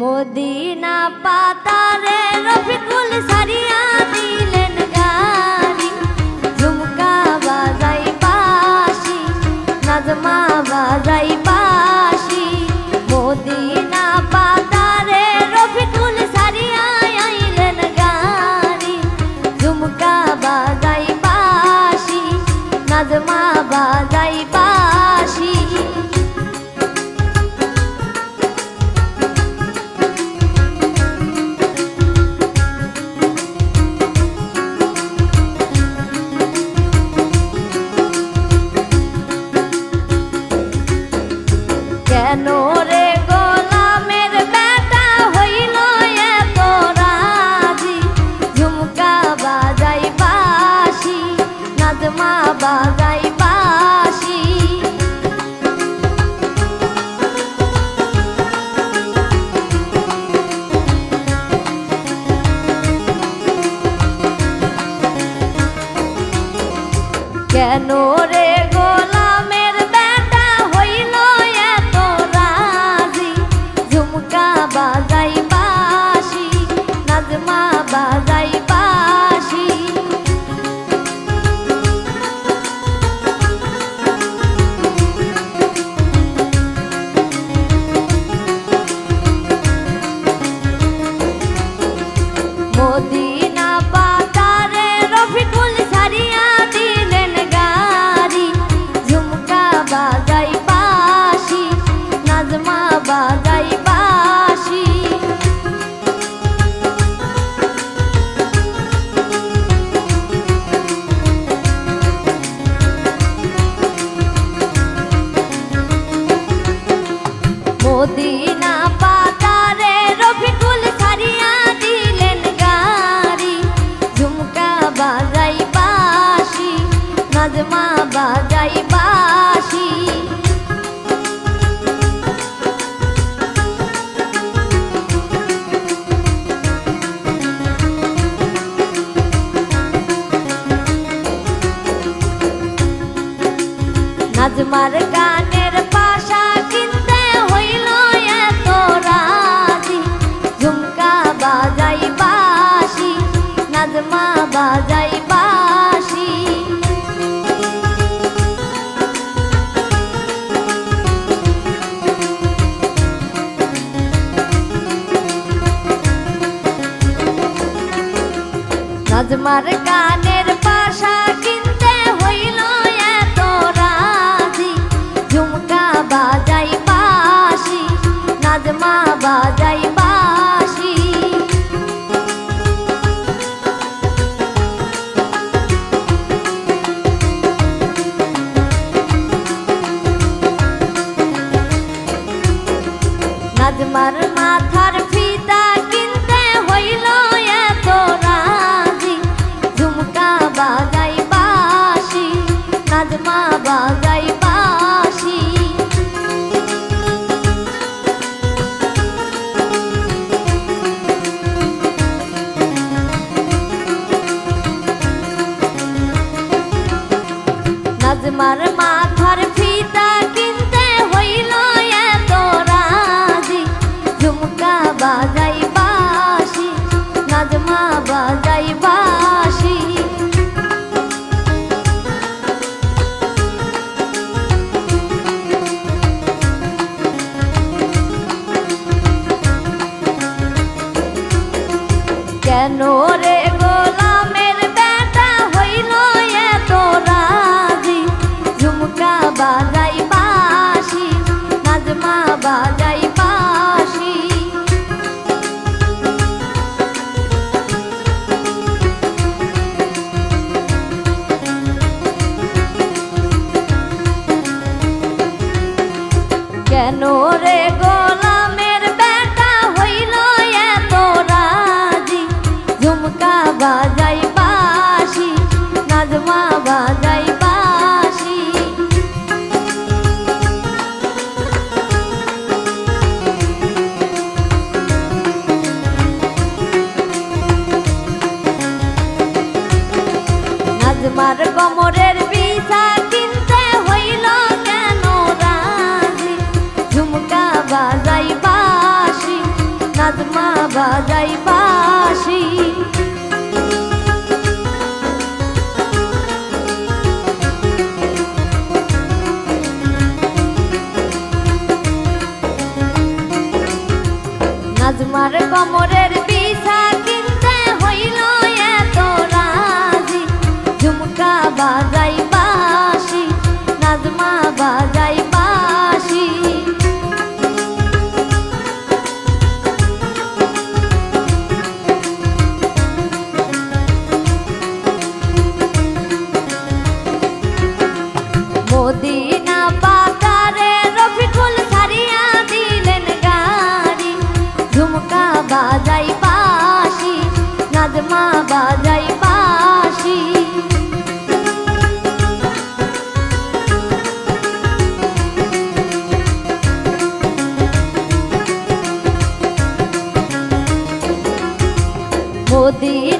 Medina পাতারে রফিকুল সারিয়া দিলেন গাড়ি, ঝুমকা বাজাই বাঁশি, নাজমা বাজাই বাঁশি। মদিনা পাতারে রফিকুল সারিয়া আইলেন গাড়ি, ঝুমকা বাজাই বাঁশি, নাজমা বাজাই বাঁশি। কেন রে গোলামের বেটা হইল এত রাজি, ঝুমকা বাজাই বাঁশি, নাজমা বাজাই বাঁশি। কেন রে গোলামের বেটা হইল এত রাজি, ঝুমকা বাজাই বাঁশি, নাজমা বাজাই বাঁশি। মদিনা পাতারে রফিকুল সারিয়া দিলেন গাড়ি, ঝুমকা বাজাই বাঁশি, নাজমা বাজাই বাঁশি। মদিনা পাতারে রফিকুল সারিয়া দিলেন গাড়ি, ঝুমকা বাজাই বাঁশি, নাজমা বাজাই বাঁশি। নাজমার গানের পাশা কিনতে হইল এত রাজি, ঝুমকা বাজাই বাঁশি, নাজমা বাজাই বাঁশি। নাজমার গানের পাশা কিনতে হইল এত রাজি, ঝুমকা বাজাই বাঁশি, নাজমা বাজাই বাঁশি। নাজমার মাথার ফিতা কিনতে হইল এত রাজি, ঝুমকা বাজাই বাঁশি, নাজমা বাজাই বাঁশি। নাজমার মাথার ফিতা কিনতে হইল এত রাজি, ঝুমকা বাজাই বাঁশি, নাজমা বাজাই বাঁশি। কেন রে গোলামের বেটা হইল এত রাজি, ঝুমকা বাজাই বাঁশি, নাজমা বাজাই বাঁশি। কেন রে গোলামের বেটা হইল এত রাজি, ঝুমকা বাজাই বাঁশি নাজমার কোমরের বিছা কিনতে হইল এত রাজি ঝুমকা বাজাই বাঁশি নাজমা বাজাই বাঁশি মদিনা বাজারে রফিকুল ছাড়িয়া দিলেন গাড়ি ঝুমকা বাজাই বাঁশি নাজমা বাজাই বাঁশি মদিনা